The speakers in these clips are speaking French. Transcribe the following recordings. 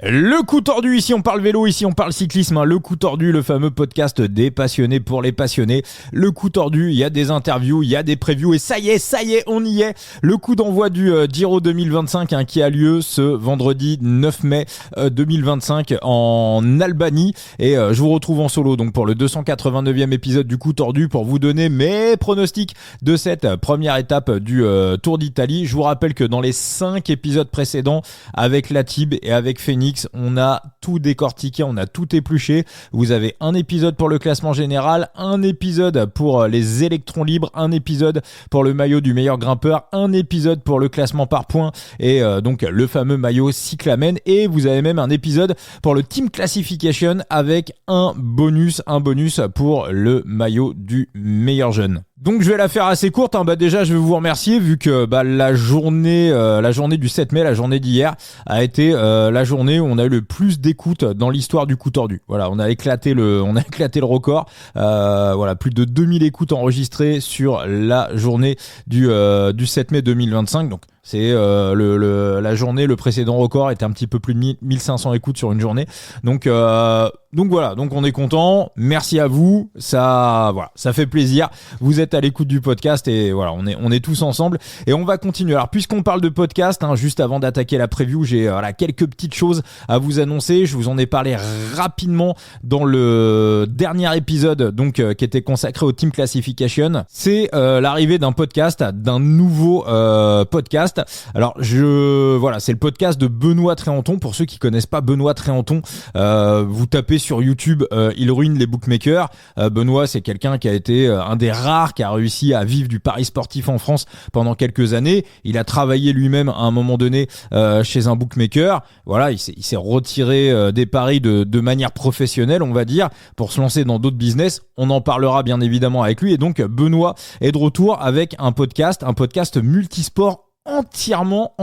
Le coup tordu, ici on parle vélo, ici on parle cyclisme, hein. Le coup tordu, le fameux podcast des passionnés pour les passionnés. Le coup tordu, il y a des interviews, il y a des previews et ça y est, on y est. Le coup d'envoi du Giro 2025 qui a lieu ce vendredi 9 mai 2025 en Albanie. Et je vous retrouve en solo donc pour le 289e épisode du coup tordu pour vous donner mes pronostics de cette première étape du Tour d'Italie. Je vous rappelle que dans les 5 épisodes précédents avec Latib et avec Phoenix, on a tout décortiqué, on a tout épluché. Vous avez un épisode pour le classement général, un épisode pour les électrons libres, un épisode pour le maillot du meilleur grimpeur, un épisode pour le classement par points et donc le fameux maillot cyclamen, et vous avez même un épisode pour le team classification avec un bonus pour le maillot du meilleur jeune. Donc je vais la faire assez courte, hein. Déjà je vais vous remercier vu que la journée du 7 mai, la journée d'hier a été la journée où on a eu le plus d'écoutes dans l'histoire du coup tordu. Voilà, on a éclaté le record. Plus de 2000 écoutes enregistrées sur la journée du 7 mai 2025. Donc c'est la journée, le précédent record était un petit peu plus de 1500 écoutes sur une journée. Donc voilà, donc on est content. Merci à vous. Ça fait plaisir. Vous êtes à l'écoute du podcast et voilà, on est tous ensemble et on va continuer. Alors puisqu'on parle de podcast, juste avant d'attaquer la preview, j'ai quelques petites choses à vous annoncer. Je vous en ai parlé rapidement dans le dernier épisode qui était consacré au Team Classification. C'est l'arrivée d'un podcast, d'un nouveau podcast. Alors c'est le podcast de Benoît Tréanton. Pour ceux qui connaissent pas Benoît Tréanton, vous tapez sur YouTube, il ruine les bookmakers. Benoît, c'est quelqu'un qui a été un des rares qui a réussi à vivre du pari sportif en France pendant quelques années. Il a travaillé lui-même à un moment donné chez un bookmaker. Voilà, il s'est retiré des paris de manière professionnelle, on va dire, pour se lancer dans d'autres business. On en parlera bien évidemment avec lui. Et donc Benoît est de retour avec un podcast multisport entièrement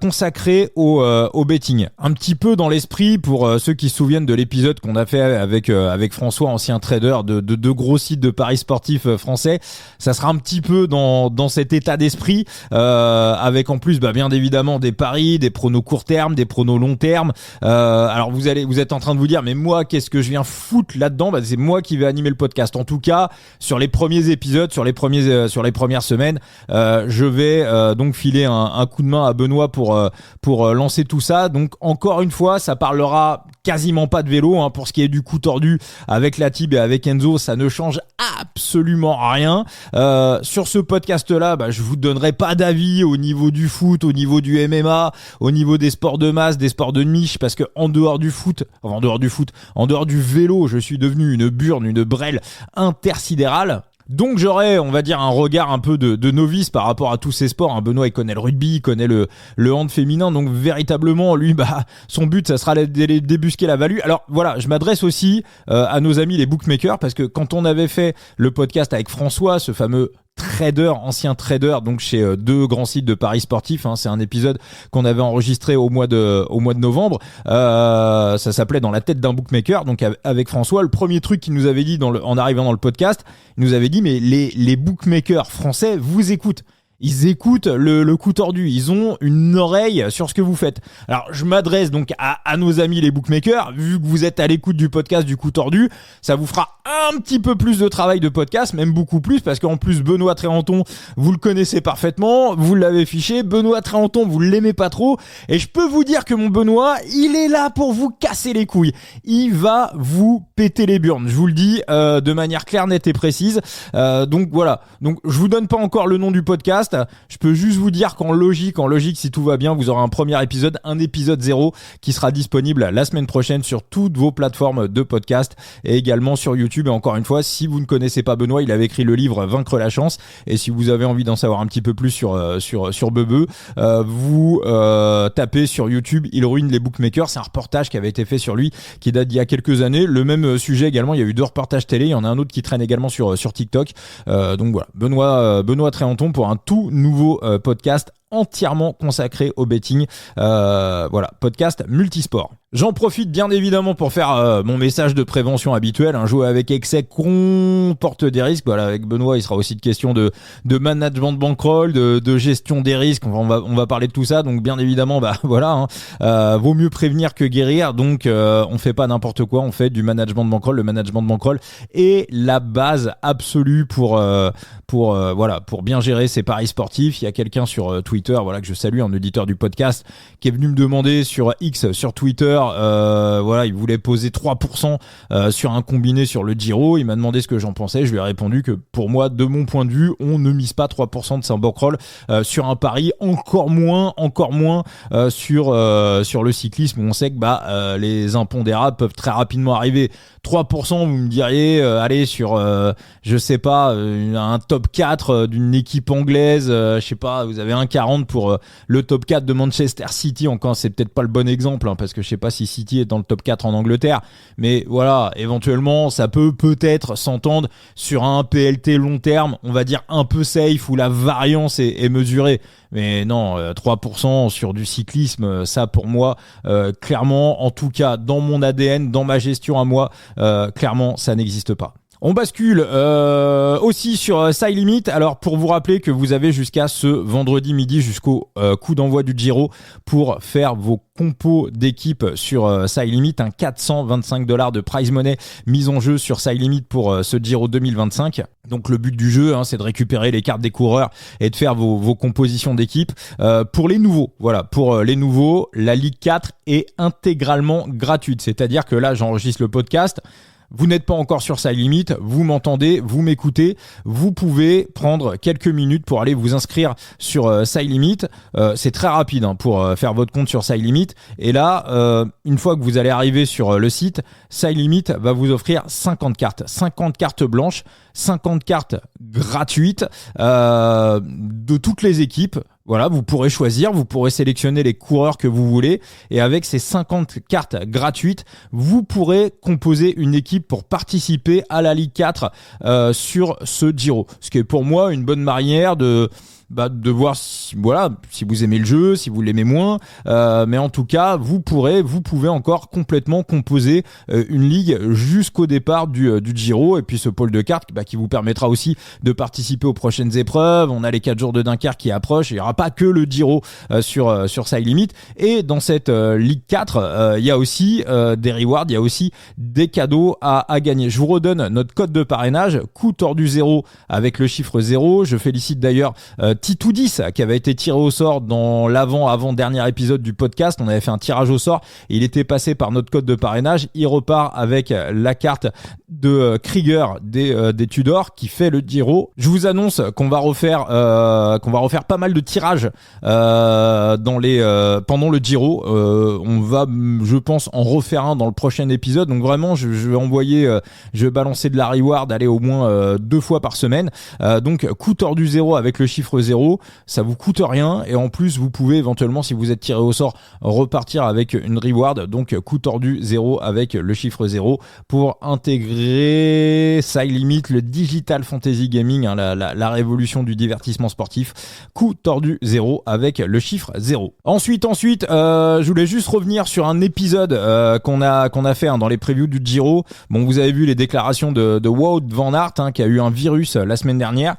consacré au betting. Un petit peu dans l'esprit, pour ceux qui se souviennent de l'épisode qu'on a fait avec François, ancien trader de deux gros sites de paris sportifs français. Ça sera un petit peu dans cet état d'esprit, avec en plus bien évidemment des paris, des pronos court terme, des pronos long terme. Alors vous êtes en train de vous dire, mais moi qu'est-ce que je viens foutre là-dedans? C'est moi qui vais animer le podcast. En tout cas, sur les premiers épisodes, sur les premières semaines, je vais donc filer un coup de main à Benoît pour lancer tout ça. Donc encore une fois, ça parlera quasiment pas de vélo, pour ce qui est du coup tordu avec Latib et avec Enzo, ça ne change absolument rien. Sur ce podcast là, je vous donnerai pas d'avis au niveau du foot, au niveau du MMA, au niveau des sports de masse, des sports de niche, parce que en dehors du vélo, je suis devenu une burne, une brêle intersidérale. Donc j'aurais, on va dire, un regard un peu de novice par rapport à tous ces sports. Benoît, il connaît le rugby, il connaît le hand féminin, donc véritablement, lui, son but, ça sera de débusquer la value. Alors voilà, je m'adresse aussi à nos amis les bookmakers, parce que quand on avait fait le podcast avec François, ce fameux ancien trader, donc chez deux grands sites de paris sportifs, c'est un épisode qu'on avait enregistré au mois de novembre, ça s'appelait Dans la tête d'un bookmaker. Donc avec François, le premier truc qu'il nous avait dit en arrivant dans le podcast, il nous avait dit, mais les bookmakers français vous écoutent. Ils écoutent le coup tordu, ils ont une oreille sur ce que vous faites. Alors je m'adresse donc à nos amis les bookmakers, vu que vous êtes à l'écoute du podcast du coup tordu, ça vous fera un petit peu plus de travail de podcast, même beaucoup plus, parce qu'en plus Benoît Tréanton, vous le connaissez parfaitement, vous l'avez fiché. Benoît Tréanton, vous l'aimez pas trop, et je peux vous dire que mon Benoît, il est là pour vous casser les couilles. Il va vous péter les burnes, je vous le dis de manière claire, nette et précise. Donc voilà, donc je vous donne pas encore le nom du podcast. Je peux juste vous dire qu'en logique, si tout va bien, vous aurez un premier épisode, un épisode 0 qui sera disponible la semaine prochaine sur toutes vos plateformes de podcast et également sur YouTube. Et encore une fois, si vous ne connaissez pas Benoît, il avait écrit le livre Vaincre la chance. Et si vous avez envie d'en savoir un petit peu plus sur Bebe, vous tapez sur YouTube, il ruine les bookmakers. C'est un reportage qui avait été fait sur lui, qui date d'il y a quelques années. Le même sujet également, il y a eu 2 reportages télé. Il y en a un autre qui traîne également sur TikTok. Donc voilà, Benoît Tréanton pour un tout nouveau podcast entièrement consacré au betting. Voilà, podcast multisport. J'en profite bien évidemment pour faire mon message de prévention habituel. Jouer avec excès comporte des risques. Voilà, avec Benoît, il sera aussi de question de management de bankroll, de gestion des risques. On va parler de tout ça. Donc bien évidemment, voilà, vaut mieux prévenir que guérir. Donc on fait pas n'importe quoi. On fait du management de bankroll. Le management de bankroll est la base absolue pour bien gérer ses paris sportifs. Il y a quelqu'un sur Twitter, voilà, que je salue, un auditeur du podcast, qui est venu me demander sur X, sur Twitter. Voilà, il voulait poser 3% sur un combiné sur le Giro. Il m'a demandé ce que j'en pensais. Je lui ai répondu que pour moi, de mon point de vue, on ne mise pas 3% de sa bankroll sur un pari, encore moins sur le cyclisme où on sait que les impondérables peuvent très rapidement arriver. 3%, vous me diriez, allez sur je sais pas, un top 4 d'une équipe anglaise, je sais pas, vous avez 1,40 pour le top 4 de Manchester City. Encore, c'est peut-être pas le bon exemple, parce que je sais pas si City est dans le top 4 en Angleterre, mais voilà, éventuellement ça peut-être s'entendre sur un PLT long terme, on va dire un peu safe, où la variance est mesurée. Mais non, 3% sur du cyclisme, ça pour moi, clairement, en tout cas dans mon ADN, dans ma gestion à moi, clairement ça n'existe pas. On bascule aussi sur Side Limit. Alors pour vous rappeler que vous avez jusqu'à ce vendredi midi, jusqu'au coup d'envoi du Giro, pour faire vos compos d'équipe sur Side Limit, un $425 de prize money mise en jeu sur Side Limit pour ce Giro 2025. Donc le but du jeu, c'est de récupérer les cartes des coureurs et de faire vos compositions d'équipe. Pour les nouveaux, la Ligue 4 est intégralement gratuite. C'est-à-dire que là, j'enregistre le podcast. Vous n'êtes pas encore sur Side Limit, vous m'entendez, vous m'écoutez, vous pouvez prendre quelques minutes pour aller vous inscrire sur Side Limit. C'est très rapide pour faire votre compte sur Side Limit. Et là, une fois que vous allez arriver sur le site, Side Limit va vous offrir 50 cartes blanches, 50 cartes gratuites de toutes les équipes. Voilà, vous pourrez choisir, vous pourrez sélectionner les coureurs que vous voulez, et avec ces 50 cartes gratuites, vous pourrez composer une équipe pour participer à la Ligue 4 sur ce Giro. Ce qui est pour moi une bonne manière de voir si vous aimez le jeu, si vous l'aimez moins, mais en tout cas vous pouvez encore complètement composer une ligue jusqu'au départ du Giro, et puis ce pôle de cartes qui vous permettra aussi de participer aux prochaines épreuves. On a les 4 jours de Dunkerque qui approchent, il n'y aura pas que le Giro sur Side Limit, et dans cette Ligue 4 il y a aussi des rewards, il y a aussi des cadeaux à gagner. Je vous redonne notre code de parrainage, coup tordu 0 avec le chiffre 0. Je félicite d'ailleurs Titou10 qui avait été tiré au sort dans l'avant-dernier épisode du podcast. On avait fait un tirage au sort et il était passé par notre code de parrainage. Il repart avec la carte de Krieger des Tudors qui fait le Giro. Je vous annonce qu'on va refaire pas mal de tirages pendant le Giro. On va, je pense, en refaire un dans le prochain épisode. Donc vraiment, je vais balancer de la reward, aller au moins 2 fois par semaine. Donc coup tordu 0 avec le chiffre 0, ça vous coûte rien, et en plus vous pouvez éventuellement, si vous êtes tiré au sort, repartir avec une reward. Donc coup tordu 0 avec le chiffre 0 pour intégrer Side Limit, le Digital Fantasy Gaming, la révolution du divertissement sportif. Coup tordu 0 avec le chiffre 0. Ensuite, je voulais juste revenir sur un épisode qu'on a fait dans les previews du Giro. Bon, vous avez vu les déclarations de Wout van Aert, qui a eu un virus la semaine dernière,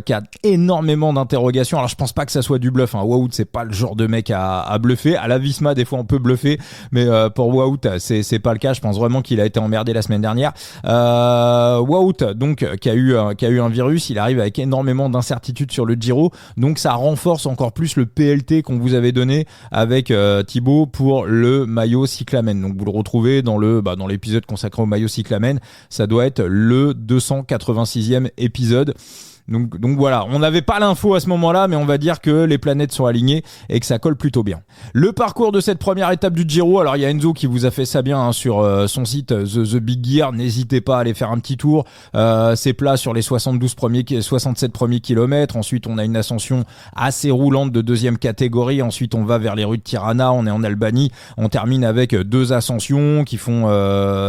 qui a énormément d'interrogations. Alors je pense pas que ça soit du bluff, Wout c'est pas le genre de mec à bluffer. À la Visma des fois on peut bluffer, mais pour Wout c'est pas le cas. Je pense vraiment qu'il a été emmerdé la semaine dernière. Wout donc qui a eu un virus, il arrive avec énormément d'incertitudes sur le Giro, donc ça renforce encore plus le PLT qu'on vous avait donné avec Thibaut pour le maillot cyclamen. Donc vous le retrouvez dans l'épisode consacré au maillot cyclamen. Ça doit être le 286e épisode. Donc voilà, on n'avait pas l'info à ce moment-là, mais on va dire que les planètes sont alignées et que ça colle plutôt bien. Le parcours de cette première étape du Giro, alors il y a Enzo qui vous a fait ça bien sur son site The Big Gear, n'hésitez pas à aller faire un petit tour. C'est plat sur les 67 premiers kilomètres, ensuite on a une ascension assez roulante de deuxième catégorie, ensuite on va vers les rues de Tirana, on est en Albanie, on termine avec 2 ascensions qui font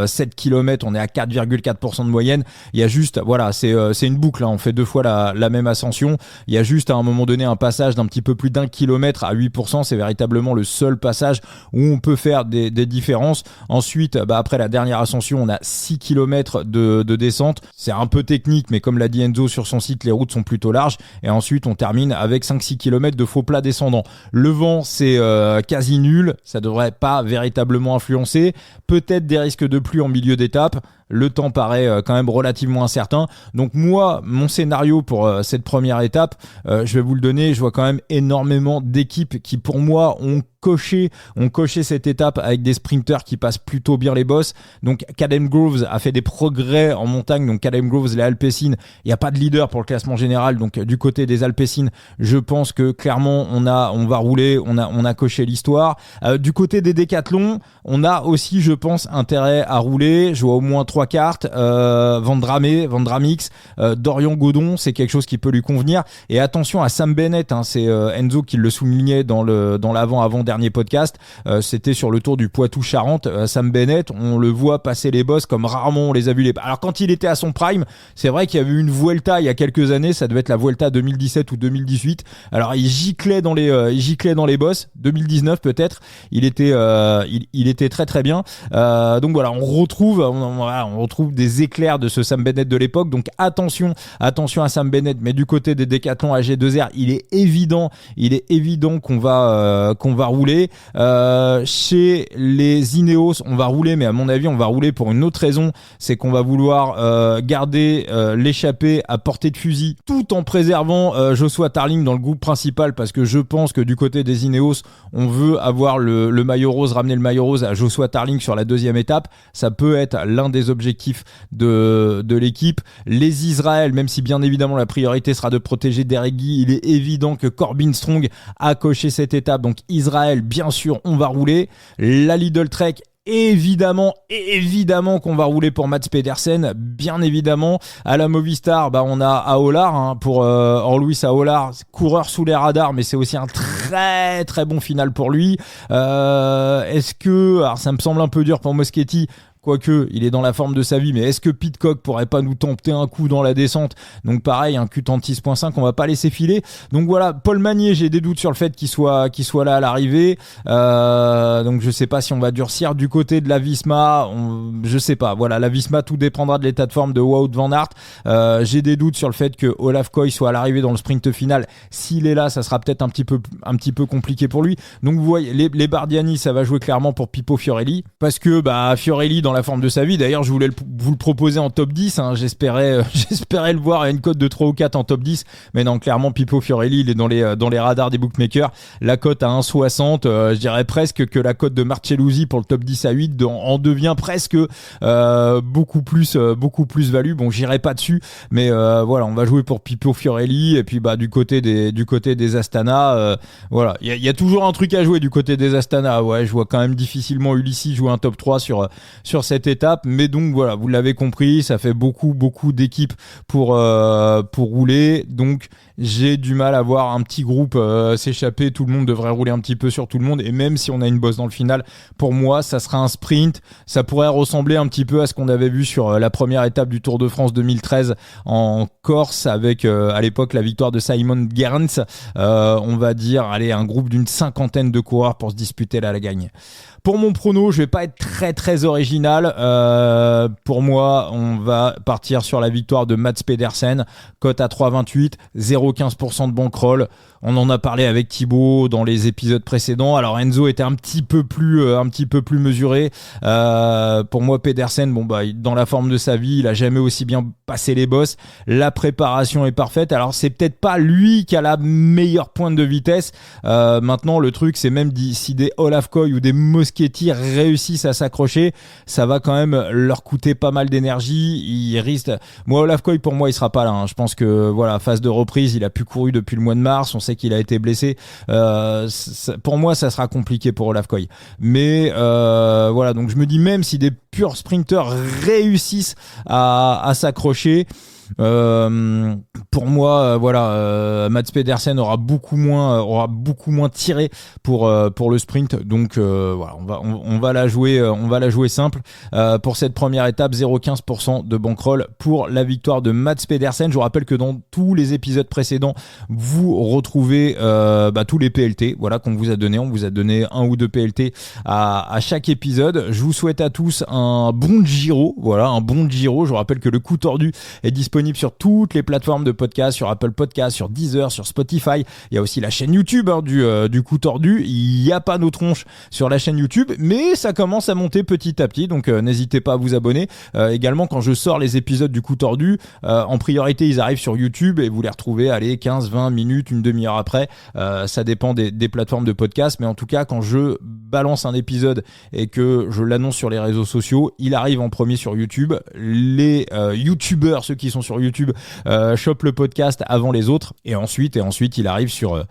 7 km, on est à 4,4% de moyenne. Il y a juste, voilà, c'est une boucle, on fait 2 fois la même ascension. Il y a juste à un moment donné un passage d'un petit peu plus d'1 kilomètre à 8%. C'est véritablement le seul passage où on peut faire des différences. Ensuite, après la dernière ascension, on a 6 km de descente. C'est un peu technique, mais comme l'a dit Enzo sur son site, les routes sont plutôt larges. Et ensuite, on termine avec 5-6 km de faux plat descendant. Le vent, c'est quasi nul. Ça devrait pas véritablement influencer. Peut-être des risques de pluie en milieu d'étape. Le temps paraît quand même relativement incertain. Donc moi, mon scénario pour cette première étape, je vais vous le donner. Je vois quand même énormément d'équipes qui, pour moi, ont coché cette étape avec des sprinters qui passent plutôt bien les bosses. Donc Caden Groves a fait des progrès en montagne. Donc Caden Groves, les Alpecin, il n'y a pas de leader pour le classement général. Donc du côté des Alpecin, je pense que clairement on va rouler, on a coché l'histoire. Du côté des décathlons, on a aussi, je pense, intérêt à rouler. Je vois au moins 3 cartes. Vandramix, Dorian Godon, c'est quelque chose qui peut lui convenir. Et attention à Sam Bennett, c'est Enzo qui le soulignait dans l'avant-dernier podcast. C'était sur le Tour du Poitou-Charentes. Sam Bennett, on le voit passer les bosses comme rarement on les a vus. Alors quand il était à son prime, c'est vrai qu'il y avait eu une Vuelta il y a quelques années, ça devait être la Vuelta 2017 ou 2018. Alors il giclait dans les bosses. 2019 peut-être. Il était très très bien. Donc voilà, on retrouve des éclairs de ce Sam Bennett de l'époque. Donc attention à Sam Bennett. Mais du côté des décathlons AG2R, il est évident qu'on va rouler. Chez les Ineos, on va rouler, mais à mon avis, on va rouler pour une autre raison. C'est qu'on va vouloir garder l'échappée à portée de fusil, tout en préservant Joshua Tarling dans le groupe principal, parce que je pense que du côté des Ineos, on veut avoir le maillot rose, ramener le maillot rose à Joshua Tarling sur la deuxième étape. Ça peut être l'un des objectifs de l'équipe. Les Israël, même si bien évidemment la priorité sera de protéger Derek Guy, il est évident que Corbin Strong a coché cette étape. Donc Israël, bien sûr, on va rouler. La Lidl Trek, évidemment qu'on va rouler pour Mats Pedersen, bien évidemment. À la Movistar, on a Aolar pour Orluis Aolar, coureur sous les radars, mais c'est aussi un très très bon final pour lui. Est-ce que, alors ça me semble un peu dur pour Moschetti, quoique il est dans la forme de sa vie, mais est-ce que Pidcock pourrait pas nous tenter un coup dans la descente? Donc pareil, un Q36 6.5, on va pas laisser filer. Donc voilà, Paul Magnier, j'ai des doutes sur le fait qu'il soit là à l'arrivée. Donc je sais pas si on va durcir. Du côté de la Visma, je sais pas. Voilà, la Visma, tout dépendra de l'état de forme de Wout van Aert. J'ai des doutes sur le fait que Olaf Koy soit à l'arrivée dans le sprint final. S'il est là, ça sera peut-être un petit peu compliqué pour lui. Donc vous voyez, les Bardiani, ça va jouer clairement pour Pipo Fiorelli, parce que Fiorelli dans la forme de sa vie. D'ailleurs, je voulais vous le proposer en top 10. J'espérais le voir à une cote de 3 ou 4 en top 10. Mais non, clairement, Pipo Fiorelli, il est dans les radars des bookmakers. La cote à 1,60, je dirais presque que la cote de Marcelluzzi pour le top 10 à 8 en devient presque beaucoup plus value. Bon, j'irai pas dessus, mais voilà, on va jouer pour Pipo Fiorelli. Et puis du côté des Astana, voilà, il y a toujours un truc à jouer du côté des Astana. Ouais, je vois quand même difficilement Ulissi jouer un top 3 sur cette étape, mais donc voilà, vous l'avez compris, ça fait beaucoup d'équipes pour rouler, donc j'ai du mal à voir un petit groupe s'échapper. Tout le monde devrait rouler un petit peu sur tout le monde, et même si on a une bosse dans le final, pour moi ça sera un sprint. Ça pourrait ressembler un petit peu à ce qu'on avait vu sur la première étape du Tour de France 2013 en Corse, avec à l'époque la victoire de Simon Gerrans. On va dire, allez, un groupe d'une 50aine de coureurs pour se disputer la gagne. Pour mon prono, je vais pas être très très original. Pour moi, on va partir sur la victoire de Mats Pedersen, cote à 3,28, 0,15% de bankroll. On en a parlé avec Thibaut dans les épisodes précédents. Alors Enzo était un petit peu plus mesuré. Pour moi, Pedersen, dans la forme de sa vie, il a jamais aussi bien passé les bosses. La préparation est parfaite. Alors c'est peut-être pas lui qui a la meilleure pointe de vitesse. Maintenant, le truc, c'est même si des Olaf Koy ou des Moschetti réussissent à s'accrocher, ça va quand même leur coûter pas mal d'énergie. Ils risquent. Moi, Olaf Koy, pour moi, il sera pas là. Je pense que voilà, phase de reprise, il a plus couru depuis le mois de mars. On sait qu'il a été blessé. Pour moi, ça sera compliqué pour Olaf Koy. Mais voilà, donc je me dis, même si des purs sprinters réussissent à s'accrocher. Pour moi, Mats Pedersen aura beaucoup moins tiré pour le sprint. Donc on va la jouer simple. Pour cette première étape, 0,15% de bankroll pour la victoire de Mats Pedersen. Je vous rappelle que dans tous les épisodes précédents, vous retrouvez tous les PLT qu'on vous a donné. On vous a donné 1 ou 2 PLT à chaque épisode. Je vous souhaite à tous un bon Giro. Je vous rappelle que le coup tordu est disponible sur toutes les plateformes de podcast, sur Apple Podcast, sur Deezer, sur Spotify. Il y a aussi la chaîne YouTube du coup tordu. Il n'y a pas nos tronches sur la chaîne YouTube, mais ça commence à monter petit à petit, donc n'hésitez pas à vous abonner. Également, quand je sors les épisodes du coup tordu, en priorité ils arrivent sur YouTube et vous les retrouvez 15-20 minutes, une demi-heure après. Ça dépend des plateformes de podcast, mais en tout cas quand je balance un épisode et que je l'annonce sur les réseaux sociaux, il arrive en premier sur YouTube. Les YouTubeurs, ceux qui sont sur YouTube, chopent le podcast avant les autres, et ensuite il arrive sur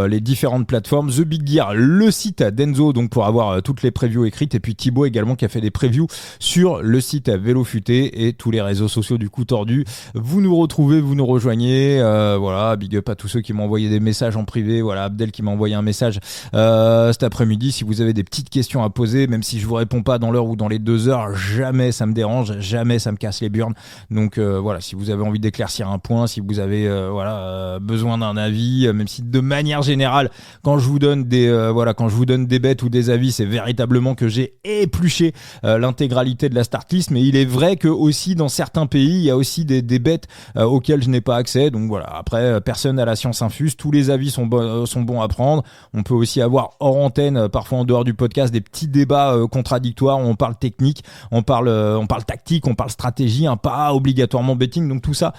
les différentes plateformes. The Big Gear, le site d'Enzo, donc pour avoir toutes les previews écrites, et puis Thibaut également qui a fait des previews sur le site Vélo Futé et tous les réseaux sociaux du coup tordu. Vous nous retrouvez, vous nous rejoignez. Big up à tous ceux qui m'ont envoyé des messages en privé. Abdel qui m'a envoyé un message cet après-midi. Si vous avez des petites questions à poser, même si je vous réponds pas dans l'heure ou dans les 2 heures, jamais ça me dérange, jamais ça me casse les burnes. Donc si vous avez envie d'éclaircir un point, si vous avez besoin d'un avis, même si de manière générale, quand je vous donne des bêtes ou des avis, c'est véritablement que j'ai épluché l'intégralité de la start list. Mais il est vrai que aussi dans certains pays, il y a aussi des bêtes auxquelles je n'ai pas accès. Donc après, personne n'a la science infuse, tous les avis sont bons à prendre. On peut aussi avoir hors antenne, parfois en dehors du podcast, des petits débats contradictoires où on parle technique, on parle tactique, on parle stratégie, pas obligatoirement betting. Donc tout ça,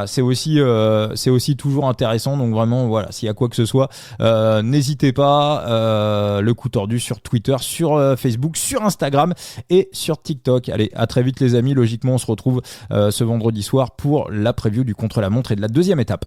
c'est aussi toujours intéressant. Donc vraiment, s'il y a quoi que ce soit, n'hésitez pas. Le coup tordu sur Twitter, sur Facebook, sur Instagram et sur TikTok. Allez, à très vite les amis. Logiquement, on se retrouve ce vendredi soir pour la preview du contre-la-montre et de la deuxième étape.